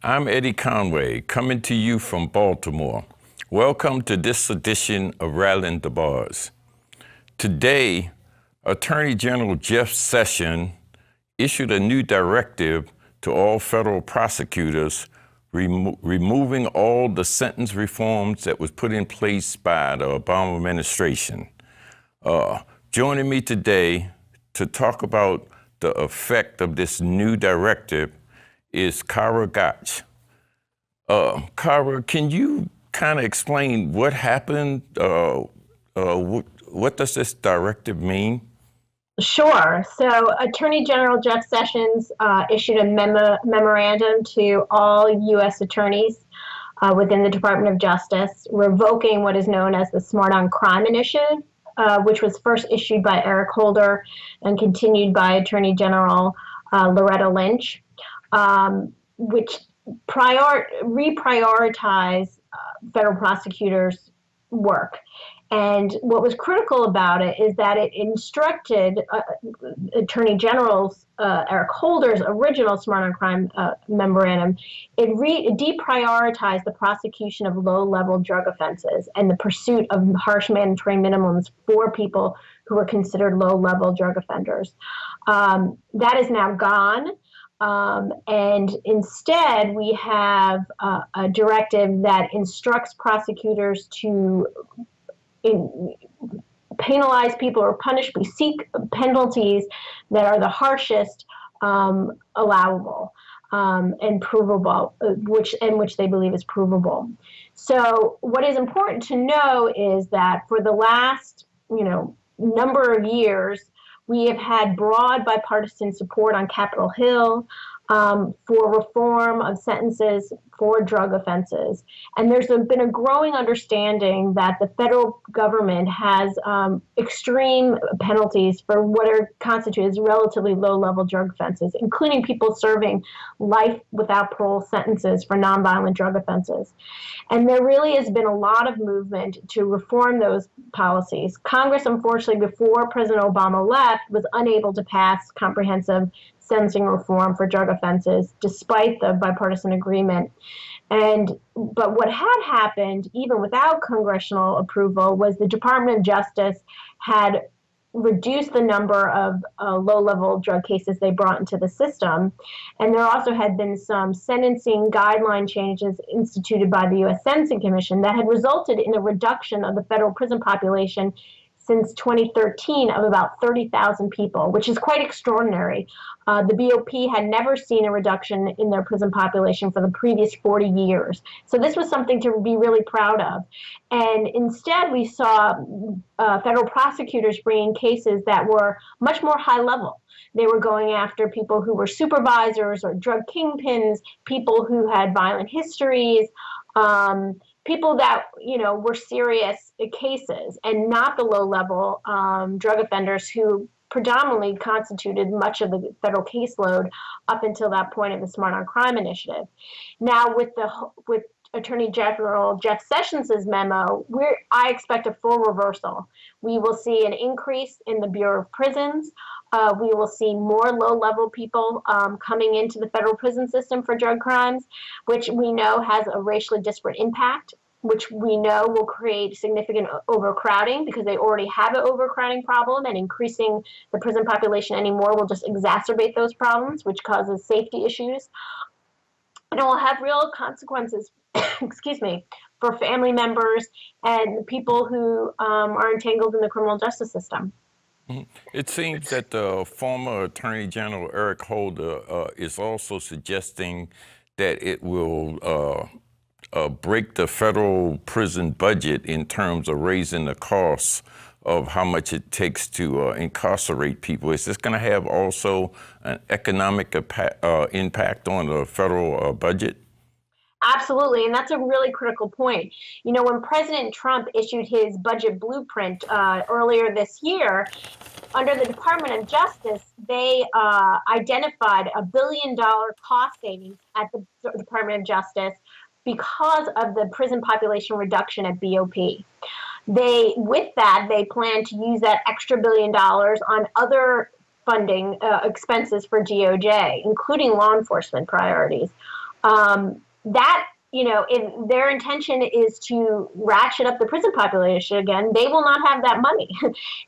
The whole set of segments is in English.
I'm Eddie Conway, coming to you from Baltimore. Welcome to this edition of Rattling the Bars. Today, Attorney General Jeff Sessions issued a new directive to all federal prosecutors removing all the sentence reforms that was put in place by the Obama administration. Joining me today to talk about the effect of this new directive is Kyra Gotsch. Kyra, can you kind of explain what happened? What does this directive mean? Sure. So Attorney General Jeff Sessions issued a memorandum to all U.S. attorneys within the Department of Justice, revoking what is known as the Smart on Crime Initiative, which was first issued by Eric Holder and continued by Attorney General Loretta Lynch, which reprioritize federal prosecutors' work. And what was critical about it is that it instructed Attorney General's Eric Holder's original Smart on Crime memorandum. It deprioritized the prosecution of low-level drug offenses and the pursuit of harsh mandatory minimums for people who were considered low-level drug offenders. That is now gone. And instead, we have a directive that instructs prosecutors to penalize people or seek penalties that are the harshest allowable and provable, which they believe is provable. So what is important to know is that for the last number of years, we have had broad bipartisan support on Capitol Hill for reform of sentences for drug offenses. And there's been a growing understanding that the federal government has extreme penalties for what are constituted as relatively low-level drug offenses, including people serving life without parole sentences for nonviolent drug offenses. And there really has been a lot of movement to reform those policies. Congress, unfortunately, before President Obama left, was unable to pass comprehensive sentencing reform for drug offenses, despite the bipartisan agreement. But what had happened, even without congressional approval, was the Department of Justice had reduced the number of low-level drug cases they brought into the system. And there also had been some sentencing guideline changes instituted by the U.S. Sentencing Commission that had resulted in a reduction of the federal prison population since 2013 of about 30,000 people, which is quite extraordinary. The BOP had never seen a reduction in their prison population for the previous 40 years. So this was something to be really proud of. And instead, we saw federal prosecutors bringing cases that were much more high level. They were going after people who were supervisors or drug kingpins, people who had violent histories, people that were serious cases, and not the low-level drug offenders who predominantly constituted much of the federal caseload up until that point of the Smart on Crime Initiative. Now, with Attorney General Jeff Sessions' memo, I expect a full reversal. We will see an increase in the Bureau of Prisons. We will see more low-level people coming into the federal prison system for drug crimes, which we know has a racially disparate impact, which we know will create significant overcrowding because they already have an overcrowding problem, and increasing the prison population anymore will just exacerbate those problems, which causes safety issues. And it will have real consequences, excuse me, for family members and people who are entangled in the criminal justice system. It seems that the former Attorney General Eric Holder is also suggesting that it will break the federal prison budget in terms of raising the costs of how much it takes to incarcerate people. Is this going to have also an economic impact on the federal budget? Absolutely, and that's a really critical point. When President Trump issued his budget blueprint earlier this year, under the Department of Justice, they identified $1 billion cost savings at the Department of Justice because of the prison population reduction at BOP. With that, they plan to use that extra $1 billion on other funding expenses for DOJ, including law enforcement priorities. That, if their intention is to ratchet up the prison population again, they will not have that money.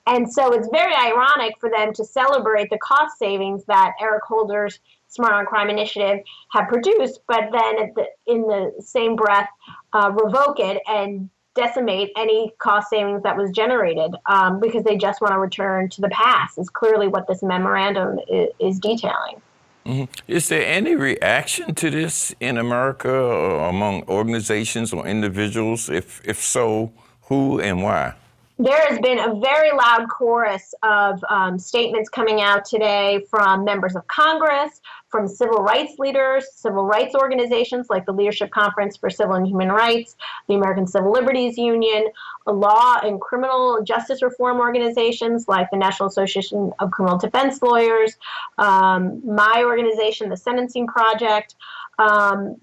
And so it's very ironic for them to celebrate the cost savings that Eric Holder's Smart on Crime initiative have produced, but then in the same breath, revoke it and decimate any cost savings that was generated because they just want to return to the past, is clearly what this memorandum is detailing. Mm-hmm. Is there any reaction to this in America or among organizations or individuals? If so, who and why? There has been a very loud chorus of statements coming out today from members of Congress, from civil rights leaders, civil rights organizations like the Leadership Conference for Civil and Human Rights, the American Civil Liberties Union, law and criminal justice reform organizations like the National Association of Criminal Defense Lawyers, my organization, the Sentencing Project, and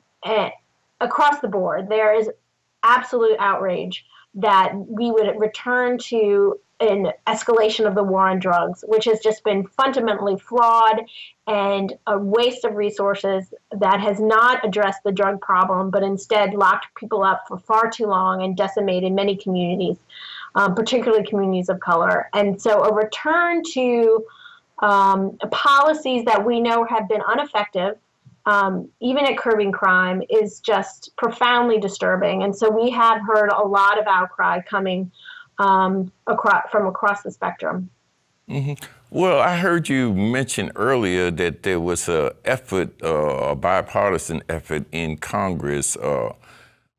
across the board. There is absolute outrage that we would return to an escalation of the war on drugs, which has just been fundamentally flawed and a waste of resources that has not addressed the drug problem, but instead locked people up for far too long and decimated many communities, particularly communities of color. And so a return to policies that we know have been ineffective, even at curbing crime, is just profoundly disturbing. And so we have heard a lot of outcry coming from across the spectrum. Mm-hmm. Well, I heard you mention earlier that there was a bipartisan effort in Congress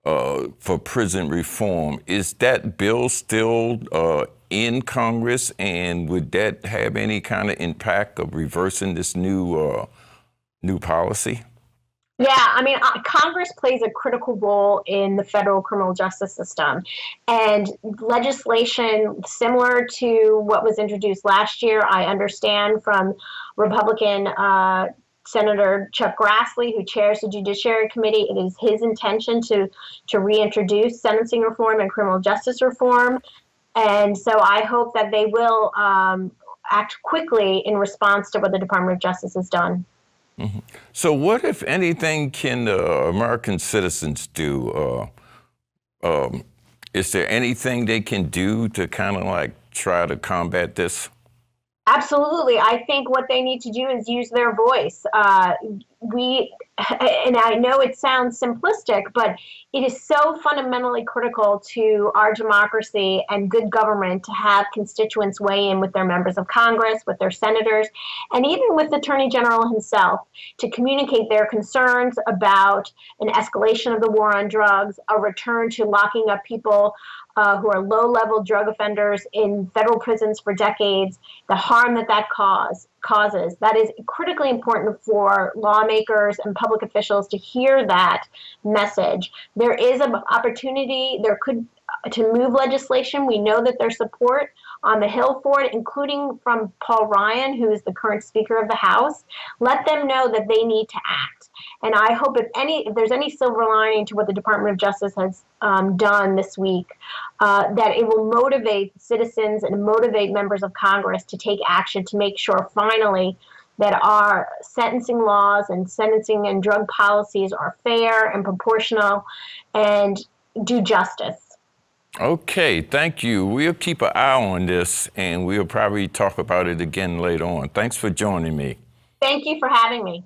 for prison reform. Is that bill still in Congress, and would that have any kind of impact of reversing this new policy? Yeah, I mean, Congress plays a critical role in the federal criminal justice system. And legislation similar to what was introduced last year, I understand from Republican Senator Chuck Grassley, who chairs the Judiciary Committee, it is his intention to reintroduce sentencing reform and criminal justice reform. And so I hope that they will act quickly in response to what the Department of Justice has done. Mm-hmm. So what, if anything, can American citizens do? Is there anything they can do to kind of like try to combat this? Absolutely. I think what they need to do is use their voice. And I know it sounds simplistic, but it is so fundamentally critical to our democracy and good government to have constituents weigh in with their members of Congress, with their senators, and even with the Attorney General himself to communicate their concerns about an escalation of the war on drugs, a return to locking up people who are low-level drug offenders in federal prisons for decades, the harm that causes. That is critically important for lawmakers and public officials to hear that message. There is an opportunity to move legislation. We know that there's support on the Hill for it, including from Paul Ryan, who is the current Speaker of the House. Let them know that they need to act. And I hope if there's any silver lining to what the Department of Justice has done this week, that it will motivate citizens and motivate members of Congress to take action to make sure finally that our sentencing laws and sentencing and drug policies are fair and proportional and do justice. Okay, thank you. We'll keep an eye on this, and we'll probably talk about it again later on. Thanks for joining me. Thank you for having me.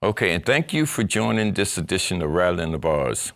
Okay, and thank you for joining this edition of Rattling the Bars.